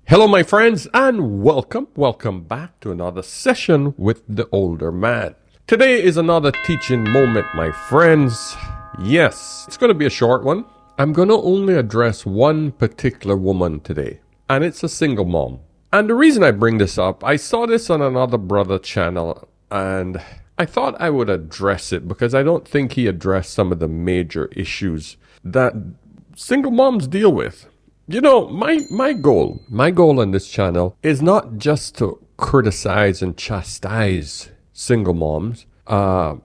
Hello, my friends, and welcome back to another session with the older man. Today is another teaching moment, my friends. Yes, it's going to be a short one. I'm going to only address one particular woman today, and it's a single mom. And the reason I bring this up, I saw this on another brother channel, and I thought I would address it because I don't think he addressed some of the major issues that single moms deal with. You know, my goal on this channel is not just to criticize and chastise single moms. I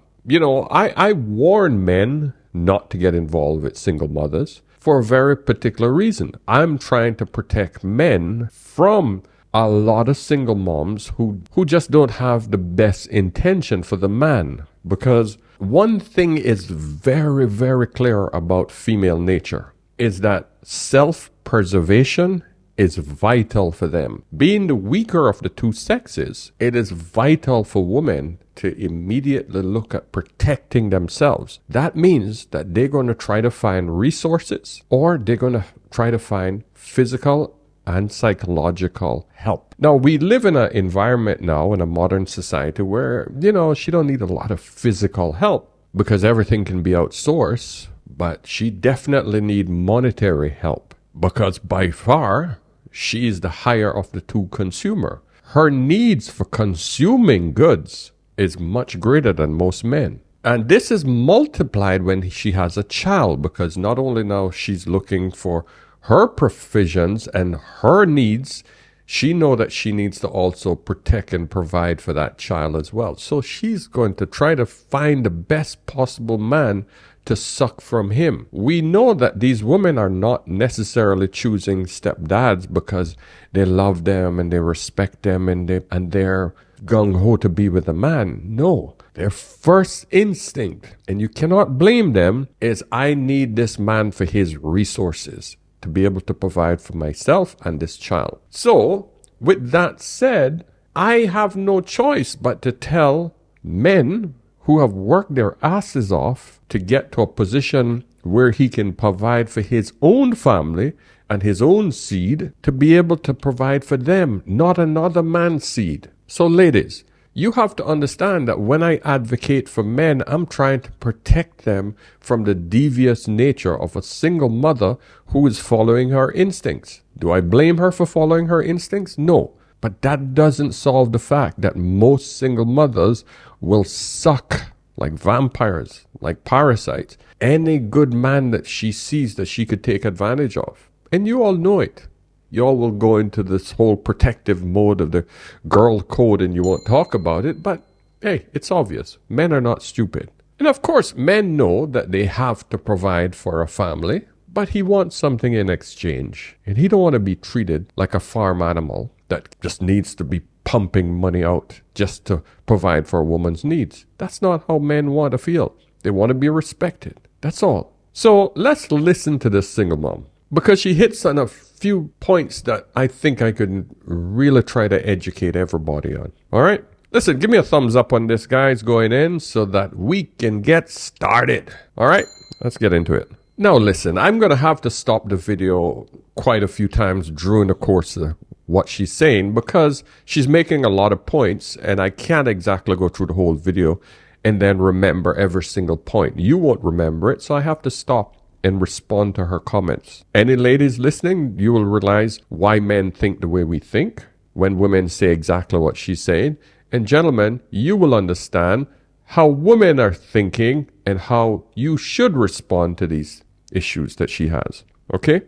warn men not to get involved with single mothers for a very particular reason. I'm trying to protect men from a lot of single moms who just don't have the best intention for the man. Because one thing is very, very clear about female nature is that self-preservation is vital for them. Being the weaker of the two sexes, it is vital for women to immediately look at protecting themselves. That means that they're going to try to find resources, or they're going to try to find physical and psychological help. Now, we live in an environment now in a modern society where, she don't need a lot of physical help because everything can be outsourced. But she definitely needs monetary help because by far she is the higher of the two consumer. Her needs for consuming goods is much greater than most men. And this is multiplied when she has a child, because not only now she's looking for her provisions and her needs, she knows that she needs to also protect and provide for that child as well. So she's going to try to find the best possible man to suck from him. We know that these women are not necessarily choosing stepdads because they love them and they respect them and they're gung-ho to be with a man. No, their first instinct, and you cannot blame them, is I need this man for his resources to be able to provide for myself and this child. So, with that said, I have no choice but to tell men who have worked their asses off to get to a position where he can provide for his own family and his own seed, to be able to provide for them, not another man's seed. So ladies, you have to understand that when I advocate for men, I'm trying to protect them from the devious nature of a single mother who is following her instincts. Do I blame her for following her instincts? No. But that doesn't solve the fact that most single mothers will suck like vampires, like parasites, any good man that she sees that she could take advantage of. And you all know it. You all will go into this whole protective mode of the girl code and you won't talk about it. But hey, it's obvious. Men are not stupid. And of course, men know that they have to provide for a family, but he wants something in exchange. And he don't want to be treated like a farm animal that just needs to be pumping money out just to provide for a woman's needs. That's not how men want to feel. They want to be respected. That's all. So let's listen to this single mom, because she hits on a few points that I think I could really try to educate everybody on. All right? Listen, give me a thumbs up on this, guys, going in so that we can get started. All right? Let's get into it. Now, listen, I'm going to have to stop the video quite a few times during the course of what she's saying, because she's making a lot of points and I can't exactly go through the whole video and then remember every single point. You won't remember it, so I have to stop and respond to her comments. Any ladies listening, you will realize why men think the way we think when women say exactly what she's saying. And gentlemen, you will understand how women are thinking and how you should respond to these issues that she has. Okay?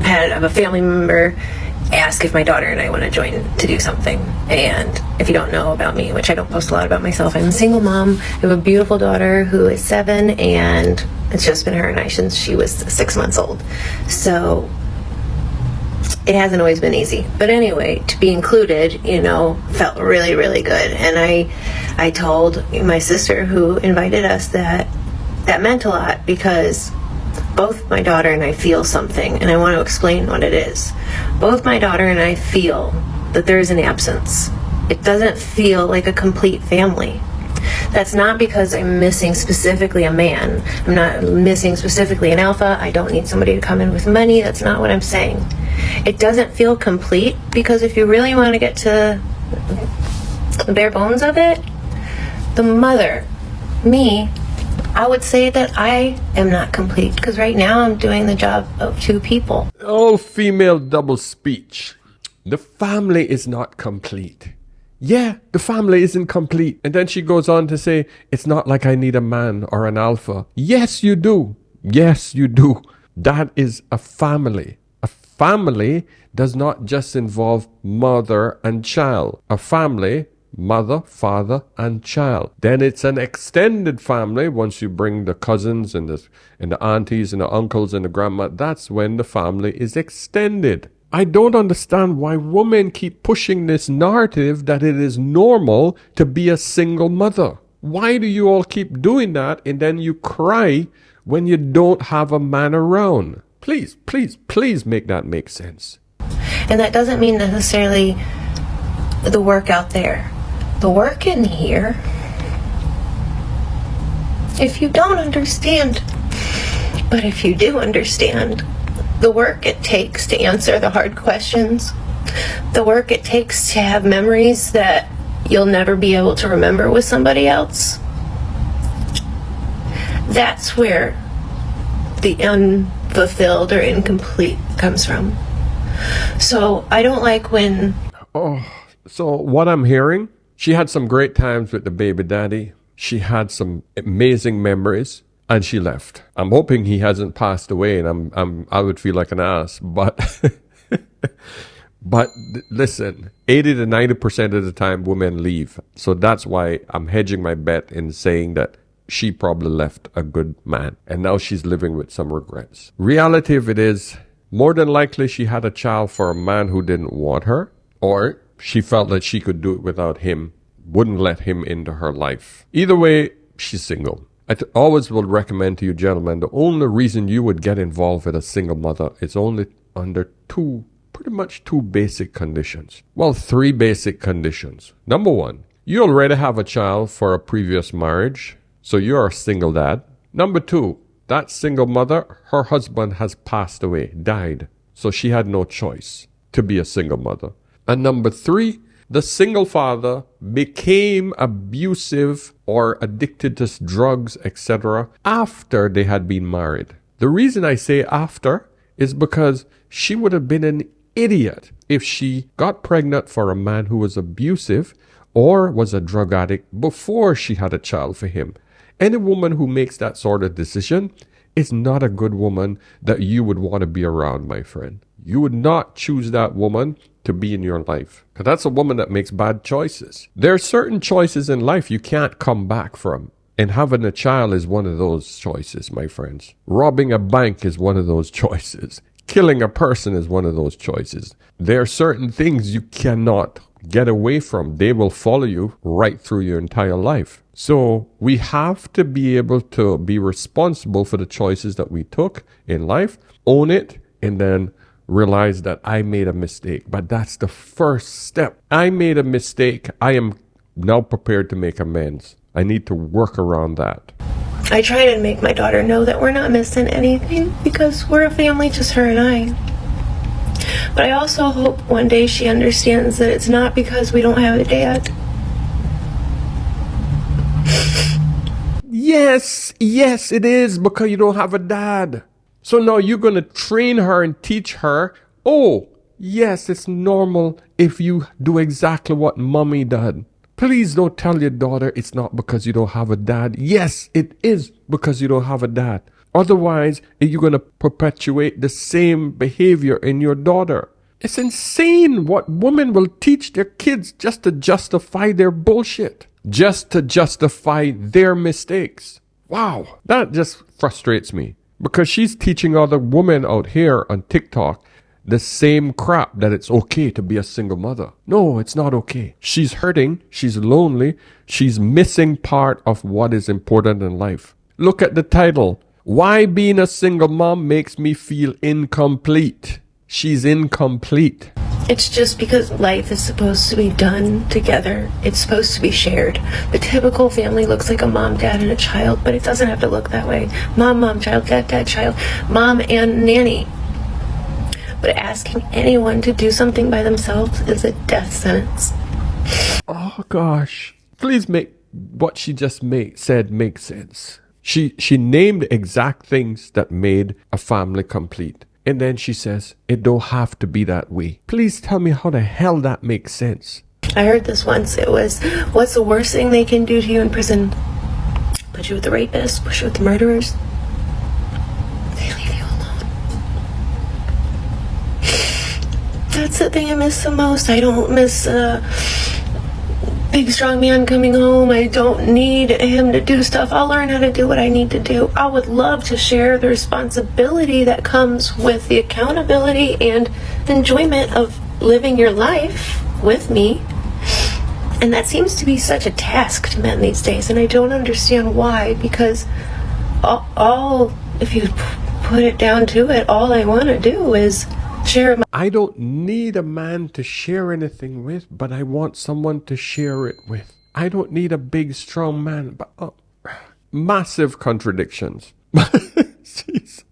Had a family member ask if my daughter and I want to join to do something. And if you don't know about me, which I don't post a lot about myself, I'm a single mom. I have a beautiful daughter who is 7, and it's just been her and I since she was 6 months old. So it hasn't always been easy. But anyway, to be included, felt really, really good. And I told my sister who invited us that meant a lot, because both my daughter and I feel something, and I want to explain what it is. Both my daughter and I feel that there is an absence. It doesn't feel like a complete family. That's not because I'm missing specifically a man. I'm not missing specifically an alpha. I don't need somebody to come in with money. That's not what I'm saying. it doesn't feel complete, because if you really want to get to the bare bones of it, the mother, me, I would say that I am not complete, because right now I'm doing the job of two people. Oh, female double speech. The family is not complete. Yeah, the family isn't complete. And then she goes on to say, it's not like I need a man or an alpha. Yes, you do. Yes, you do. That is a family. A family does not just involve mother and child. A family, mother, father, and child. Then it's an extended family. Once you bring the cousins and the aunties and the uncles and the grandma, that's when the family is extended. I don't understand why women keep pushing this narrative that it is normal to be a single mother. Why do you all keep doing that and then you cry when you don't have a man around? Please, please, please make that make sense. And that doesn't mean necessarily the work out there. The work in here, if you don't understand, but if you do understand, the work it takes to answer the hard questions, the work it takes to have memories that you'll never be able to remember with somebody else, that's where the unfulfilled or incomplete comes from. So I don't like when... Oh, so what I'm hearing, she had some great times with the baby daddy. She had some amazing memories. And she left. I'm hoping he hasn't passed away, and I would feel like an ass. But listen, 80 to 90% of the time, women leave. So that's why I'm hedging my bet in saying that she probably left a good man, and now she's living with some regrets. Reality of it is, more than likely, she had a child for a man who didn't want her, or she felt that she could do it without him, wouldn't let him into her life. Either way, she's single. I always will recommend to you, gentlemen, the only reason you would get involved with a single mother is only under pretty much two basic conditions. Well, three basic conditions. Number one, you already have a child for a previous marriage, so you're a single dad. Number two, that single mother, her husband has passed away, died, so she had no choice to be a single mother. And number three, the single father became abusive or addicted to drugs, etc., after they had been married. The reason I say after is because she would have been an idiot if she got pregnant for a man who was abusive or was a drug addict before she had a child for him. Any woman who makes that sort of decision is not a good woman that you would want to be around, my friend. You would not choose that woman to be in your life, because that's a woman that makes bad choices. There are certain choices in life you can't come back from, and having a child is one of those choices, my friends. Robbing a bank is one of those choices. Killing a person is one of those choices. There are certain things you cannot get away from. They will follow you right through your entire life. So we have to be able to be responsible for the choices that we took in life, own it, and then realize that I made a mistake. But that's the first step. I made a mistake. I am now prepared to make amends. I need to work around that. I try to make my daughter know that we're not missing anything, because we're a family, just her and I. But I also hope one day she understands that it's not because we don't have a dad. Yes, it is because you don't have a dad. So now you're going to train her and teach her, oh, yes, it's normal if you do exactly what mommy did. Please don't tell your daughter it's not because you don't have a dad. Yes, it is because you don't have a dad. Otherwise, you're going to perpetuate the same behavior in your daughter. It's insane what women will teach their kids just to justify their bullshit, just to justify their mistakes. Wow, that just frustrates me. Because she's teaching other women out here on TikTok the same crap, that it's okay to be a single mother. No, it's not okay. She's hurting. She's lonely. She's missing part of what is important in life. Look at the title. Why being a single mom makes me feel incomplete. She's incomplete. It's just because life is supposed to be done together. It's supposed to be shared. The typical family looks like a mom, dad, and a child, but it doesn't have to look that way. Mom, child, dad, child, mom, and nanny. But asking anyone to do something by themselves is a death sentence. Oh gosh. Please make what she just said make sense. She named exact things that made a family complete. And then she says, it don't have to be that way. Please tell me how the hell that makes sense. I heard this once. It was, what's the worst thing they can do to you in prison? Put you with the rapists, put you with the murderers. They leave you alone. That's the thing I miss the most. I don't miss big strong man coming home. I don't need him to do stuff. I'll learn how to do what I need to do. I would love to share the responsibility that comes with the accountability and enjoyment of living your life with me. And that seems to be such a task to men these days, and I don't understand why, because all if you put it down to it, all I want to do is share my... I don't need a man to share anything with, but I want someone to share it with. I don't need a big, strong man, but massive contradictions. Jeez.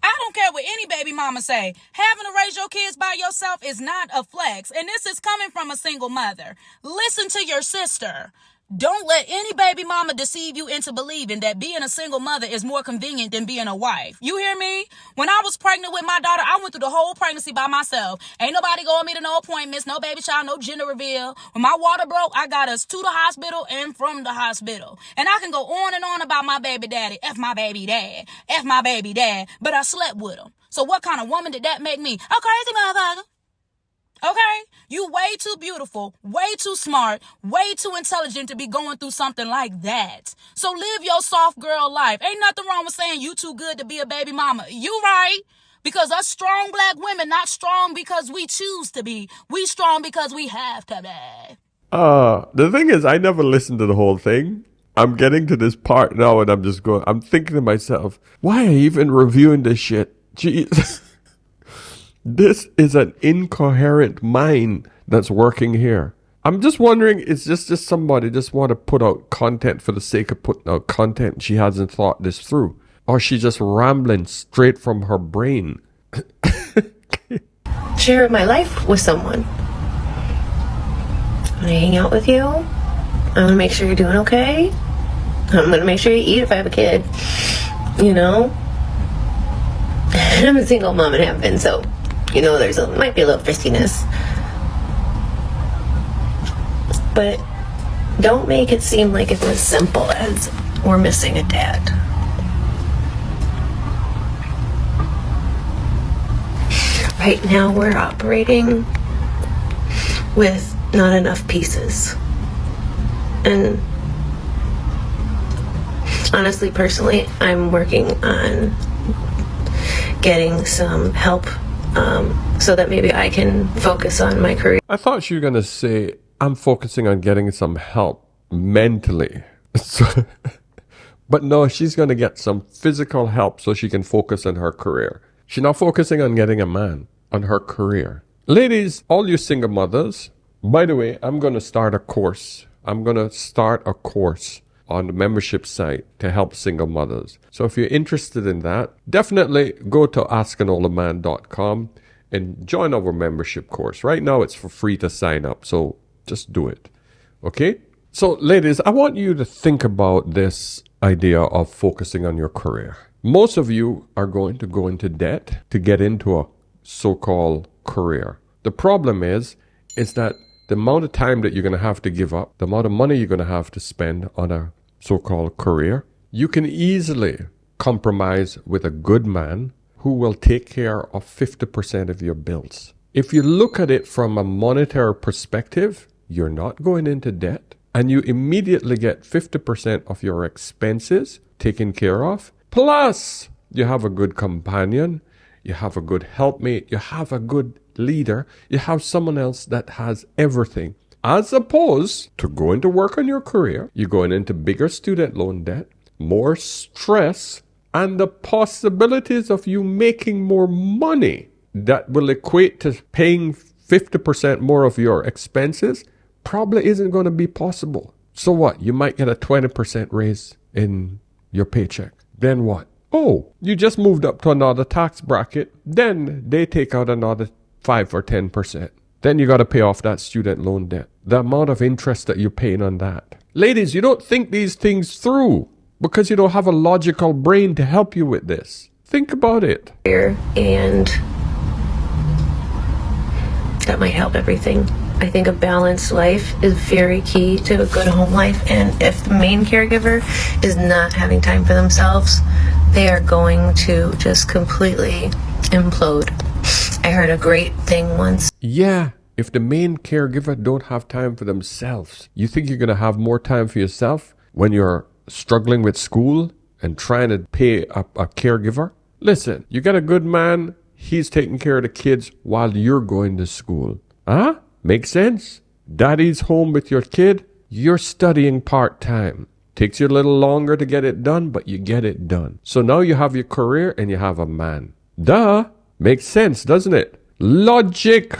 I don't care what any baby mama say. Having to raise your kids by yourself is not a flex. And this is coming from a single mother. Listen to your sister. Don't let any baby mama deceive you into believing that being a single mother is more convenient than being a wife. You hear me? When I was pregnant with my daughter, I went through the whole pregnancy by myself. Ain't nobody going me to no appointments, no baby shower, no gender reveal. When my water broke, I got us to the hospital and from the hospital. And I can go on and on about my baby daddy. F my baby dad. F my baby dad. But I slept with him. So what kind of woman did that make me? A crazy motherfucker. Okay? You way too beautiful, way too smart, way too intelligent to be going through something like that. So live your soft girl life. Ain't nothing wrong with saying you too good to be a baby mama. You right. Because us strong black women not strong because we choose to be. We strong because we have to be. The thing is, I never listened to the whole thing. I'm getting to this part now and I'm thinking to myself, why are you even reviewing this shit? Jeez. This is an incoherent mind that's working here. I'm just wondering, is this just somebody just want to put out content for the sake of putting out content? She hasn't thought this through. Or she just rambling straight from her brain. Share my life with someone. When I hang out with you, I'm going to make sure you're doing okay. I'm going to make sure you eat if I have a kid. You know? I'm a single mom and have been, so... You know, might be a little friskiness. But don't make it seem like it's as simple as we're missing a dad. Right now we're operating with not enough pieces. And honestly, personally, I'm working on getting some help so that maybe I can focus on my career. I thought you were going to say, I'm focusing on getting some help mentally. But no, she's going to get some physical help so she can focus on her career. She's not focusing on getting a man, on her career. Ladies, all you single mothers, by the way, I'm going to start a course. I'm going to start a course on the membership site to help single mothers. So if you're interested in that, definitely go to askanolderman.com and join our membership course. Right now it's for free to sign up, so just do it. Okay? So ladies, I want you to think about this idea of focusing on your career. Most of you are going to go into debt to get into a so-called career. The problem is that the amount of time that you're going to have to give up, the amount of money you're going to have to spend on a so-called career, you can easily compromise with a good man who will take care of 50% of your bills. If you look at it from a monetary perspective, you're not going into debt and you immediately get 50% of your expenses taken care of. Plus, you have a good companion, you have a good helpmate, you have a good leader, you have someone else that has everything. As opposed to going to work on your career, you're going into bigger student loan debt, more stress, and the possibilities of you making more money that will equate to paying 50% more of your expenses probably isn't going to be possible. So what? You might get a 20% raise in your paycheck. Then what? Oh, you just moved up to another tax bracket. Then they take out another 5 or 10%. Then you got to pay off that student loan debt. The amount of interest that you're paying on that. Ladies, you don't think these things through because you don't have a logical brain to help you with this. Think about it. And that might help everything. I think a balanced life is very key to a good home life. And if the main caregiver is not having time for themselves, they are going to just completely implode. I heard a great thing once. Yeah, if the main caregiver don't have time for themselves, you think you're going to have more time for yourself when you're struggling with school and trying to pay a caregiver? Listen, you got a good man, he's taking care of the kids while you're going to school. Huh? Makes sense? Daddy's home with your kid, you're studying part-time. Takes you a little longer to get it done, but you get it done. So now you have your career and you have a man. Duh! Makes sense, doesn't it? Logic,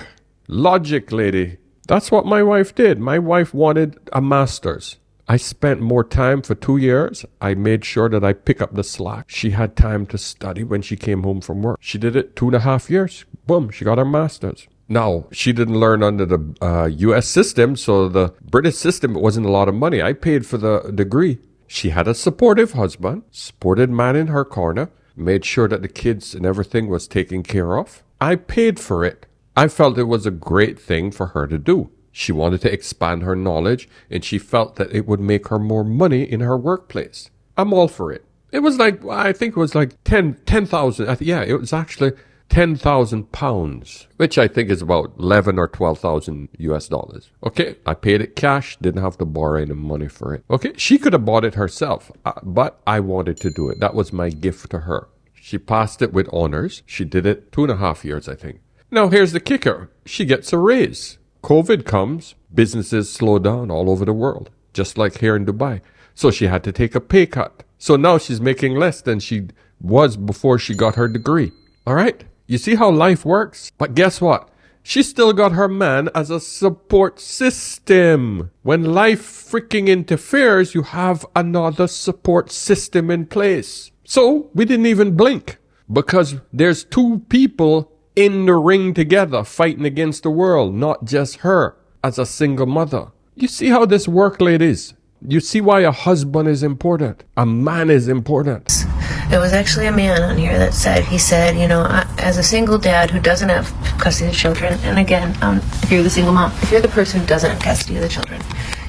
lady. That's what my wife did. My wife wanted a master's. I spent more time for 2 years. I made sure that I pick up the slack. She had time to study when she came home from work. She did it 2.5 years. Boom, she got her master's. Now, she didn't learn under the U.S. system, so the British system, it wasn't a lot of money. I paid for the degree. She had a supportive husband, supported man in her corner, made sure that the kids and everything was taken care of. I paid for it. I felt it was a great thing for her to do. She wanted to expand her knowledge, and she felt that it would make her more money in her workplace. I'm all for it. It was like, I think it was like 10,000. Yeah, it was actually 10,000 pounds, which I think is about 11 or 12,000 US dollars. Okay, I paid it cash, didn't have to borrow any money for it. Okay, she could have bought it herself, but I wanted to do it. That was my gift to her. She passed it with honors. She did it 2.5 years, I think. Now here's the kicker. She gets a raise. COVID comes, businesses slow down all over the world, just like here in Dubai. So she had to take a pay cut. So now she's making less than she was before she got her degree. All right? You see how life works? But guess what? She still got her man as a support system. When life freaking interferes, you have another support system in place. So we didn't even blink because there's two people in the ring together fighting against the world, not just her as a single mother. You see how this work, ladies? You see why a husband is important? A man is important. It was actually a man on here that said, he said, you know, as a single dad who doesn't have custody of children, and again, if you're the single mom, if you're the person who doesn't have custody of the children,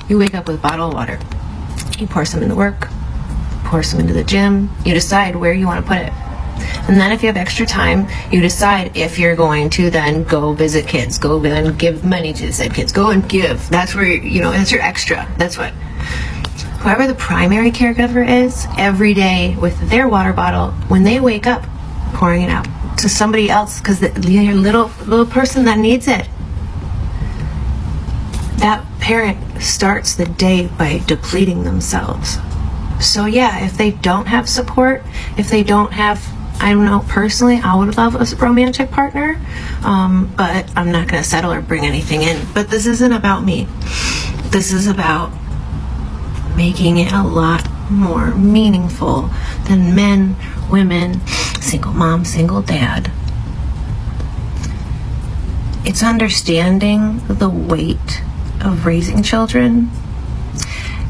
you wake up with a bottle of water. You pour some into work, pour some into the gym, you decide where you want to put it. And then if you have extra time, you decide if you're going to then go visit kids, go then give money to the said kids, go and give. That's where, you know, that's your extra. That's what. Whoever the primary caregiver is, every day with their water bottle, when they wake up, pouring it out to somebody else, because the little person that needs it. That parent starts the day by depleting themselves. So yeah, if they don't have support, if they don't have, I don't know, personally, I would love a romantic partner, but I'm not going to settle or bring anything in. But this isn't about me. This is about making it a lot more meaningful than men, women, single mom, single dad. It's understanding the weight of raising children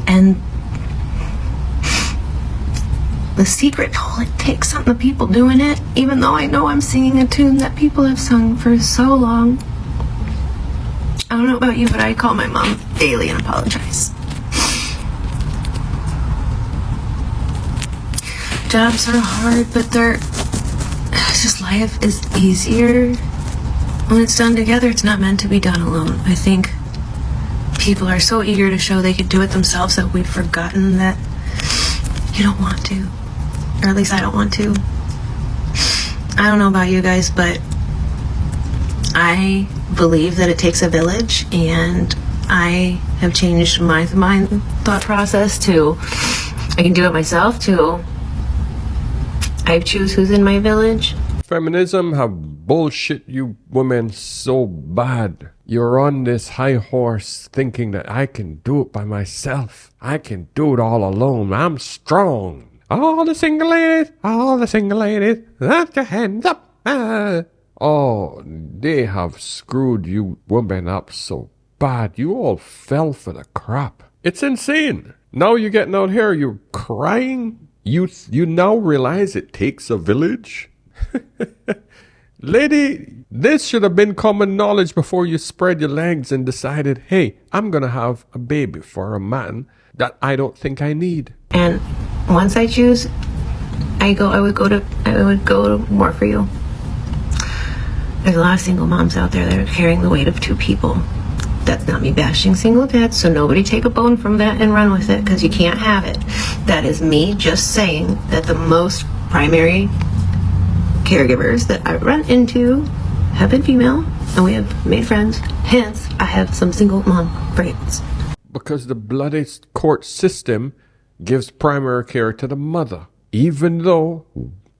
and the secret. Oh, it takes something of people doing it, even though I know I'm singing a tune that people have sung for so long. I don't know about you, but I call my mom daily and apologize. Jobs are hard, but it's just life is easier when it's done together. It's not meant to be done alone. I think people are so eager to show they could do it themselves that we've forgotten that you don't want to, or at least I don't want to. I don't know about you guys, but I believe that it takes a village, and I have changed my thought process to I can do it myself to I choose who's in my village. Feminism have bullshit you women so bad. You're on this high horse thinking that I can do it by myself. I can do it all alone. I'm strong. All the single ladies, let your hands up. Oh, they have screwed you women up so bad. You all fell for the crap. It's insane. Now you're getting out here, you're crying. You now realize it takes a village? Lady, this should have been common knowledge before you spread your legs and decided, hey, I'm going to have a baby for a man that I don't think I need. And once I choose, I would go to more for you. There's a lot of single moms out there that are carrying the weight of two people. That's not me bashing single dads, so nobody take a bone from that and run with it, because you can't have it. That is me just saying that the most primary caregivers that I run into have been female, and we have made friends. Hence, I have some single mom friends. Because the bloody court system gives primary care to the mother, even though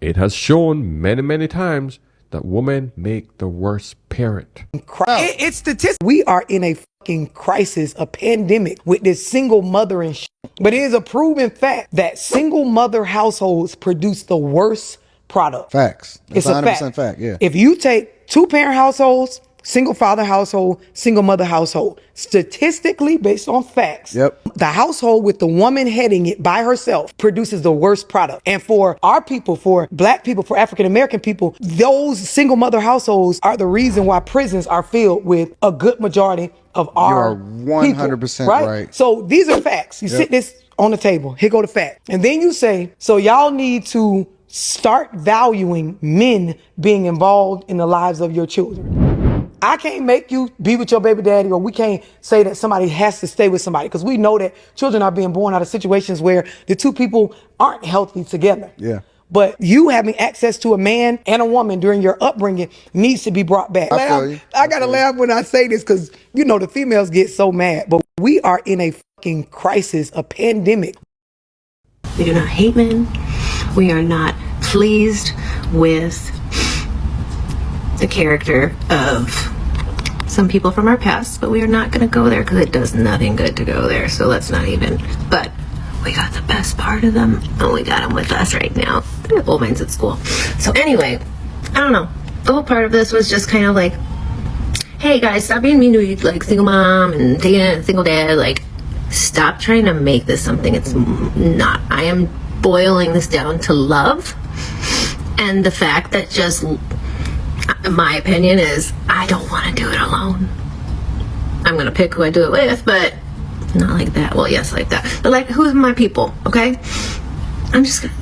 it has shown many, many times that women make the worst parent. It's statistics. We are in a fucking crisis, a pandemic with this single mother and shit. But it is a proven fact that single mother households produce the worst product. Facts. That's It's a 100% fact, yeah. If you take two parent households, single father household, single mother household, statistically based on facts, the household with the woman heading it by herself produces the worst product. And for our people, for black people, for African American people, those single mother households are the reason why prisons are filled with a good majority of our You are 100% people, right. So these are facts. You sit this on the table. Here go the fact. And then you say, so y'all need to start valuing men being involved in the lives of your children. I can't make you be with your baby daddy, or we can't say that somebody has to stay with somebody, because we know that children are being born out of situations where the two people aren't healthy together. Yeah. But you having access to a man and a woman during your upbringing needs to be brought back. I gotta laugh when I say this, because, you know, the females get so mad, but we are in a fucking crisis, a pandemic. We do not hate men. We are not pleased with the character of some people from our past, but we are not going to go there because it does nothing good to go there. So let's not even. But we got the best part of them, and we got them with us right now. The old man's at school. So anyway, I don't know. The whole part of this was just kind of like, hey guys, stop being mean to like single mom and taking a single dad. Like, stop trying to make this something it's not. I am boiling this down to love, and the fact that just. My opinion is I don't want to do it alone. I'm going to pick who I do it with, but not like that. Well, yes, like that. But like, who's my people, okay? I'm just going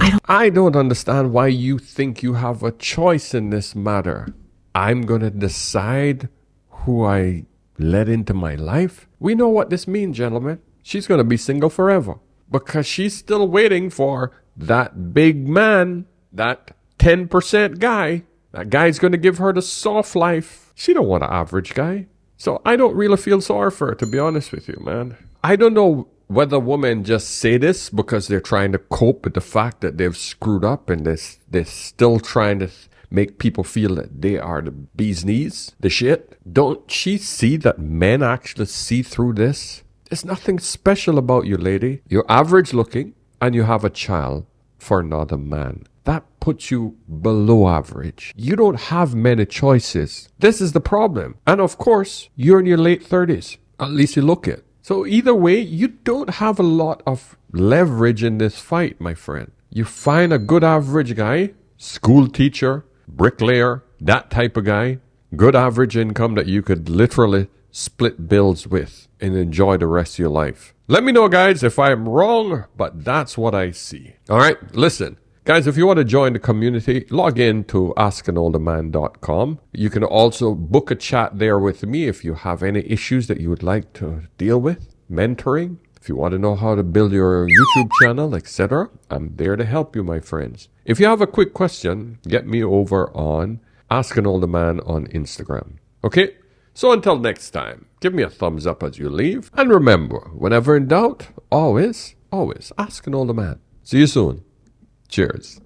to... I don't understand why you think you have a choice in this matter. I'm going to decide who I let into my life. We know what this means, gentlemen. She's going to be single forever because she's still waiting for that big man, that 10% guy. That guy's going to give her the soft life. She don't want an average guy. So I don't really feel sorry for her, to be honest with you, man. I don't know whether women just say this because they're trying to cope with the fact that they've screwed up, and they're still trying to make people feel that they are the bee's knees, the shit. Don't she see that men actually see through this? There's nothing special about you, lady. You're average looking and you have a child for another man. That puts you below average. You don't have many choices. This is the problem. And of course, you're in your late 30s. At least you look it. So either way, you don't have a lot of leverage in this fight, my friend. You find a good average guy, school teacher, bricklayer, that type of guy, good average income that you could literally split bills with and enjoy the rest of your life. Let me know, guys, if I'm wrong, but that's what I see. All right, listen. Guys, if you want to join the community, log in to askanolderman.com. You can also book a chat there with me if you have any issues that you would like to deal with, mentoring, if you want to know how to build your YouTube channel, etc. I'm there to help you, my friends. If you have a quick question, get me over on askanolderman on Instagram. Okay? So until next time, give me a thumbs up as you leave. And remember, whenever in doubt, always ask an older man. See you soon. Cheers.